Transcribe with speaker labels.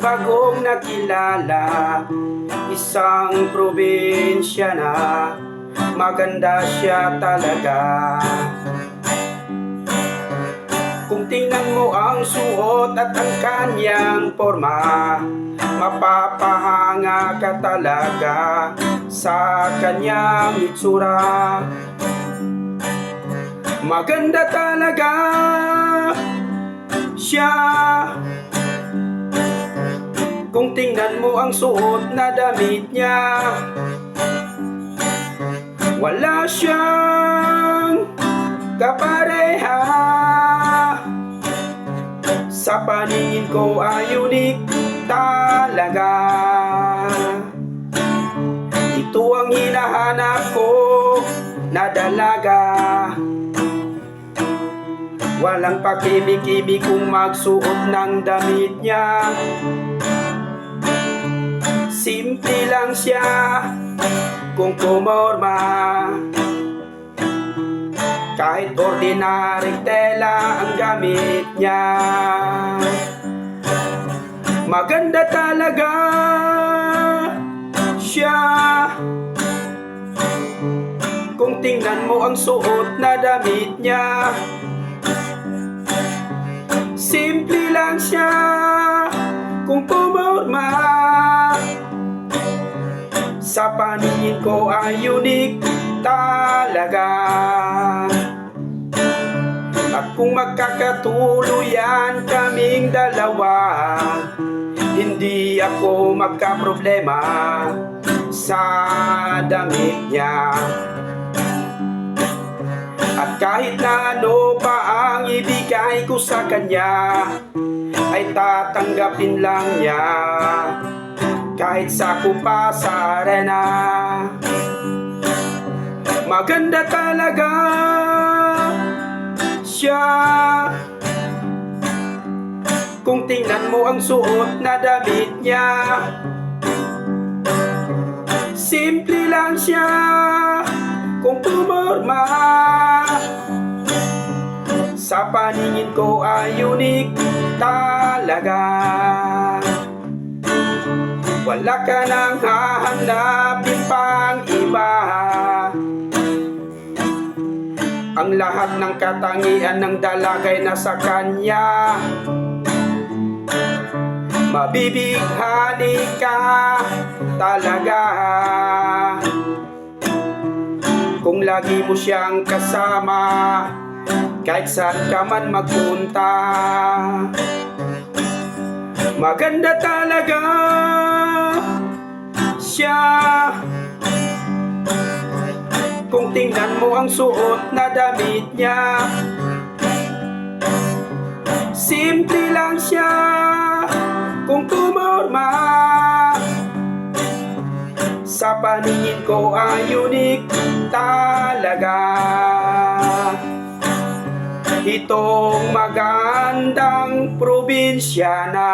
Speaker 1: bagong nakilala, isang probinsya na maganda siya talaga. Kung tingnan mo ang suot at ang kanyang forma, mapapahanga ka talaga sa kanyang itsura. Maganda talaga siya. Kung tingnan mo ang suot na damit niya, wala siyang kapareha. Sa paningin ko ay unique talaga. Ito ang hinahanap ko na dalaga. Walang pakimik-imik kung magsuot ng damit niya. Simple lang siya kung pumorma. Kahit ordinaryong tela ang gamit niya, maganda talaga siya. Kung tingnan mo ang suot na damit niya, simple lang siya kung pumorma. Sa paningin ko ay unique talaga. At kung magkakatuluyan kaming dalawa, hindi ako magkaproblema sa damit niya. At kahit na ano pa ang ibigay ko sa kanya, ay tatanggapin lang niya, kahit sako pa sa arena. Maganda talaga siya. Kung tingnan mo ang suot na damit niya, simple lang siya kung pumorma. Sa paningin ko ay unique talaga. Wala ka nang hahanapin pang iba. Ang lahat ng katangian ng dalagay nasa kanya. Mabibighani ka talaga kung lagi mo siyang kasama, kahit saan ka man magpunta. Maganda talaga siya. Kung tingnan mo ang suot na damit niya, simple lang siya kung pumorma. Sa paningin ko ay unique talaga. Itong magandang probinsyana.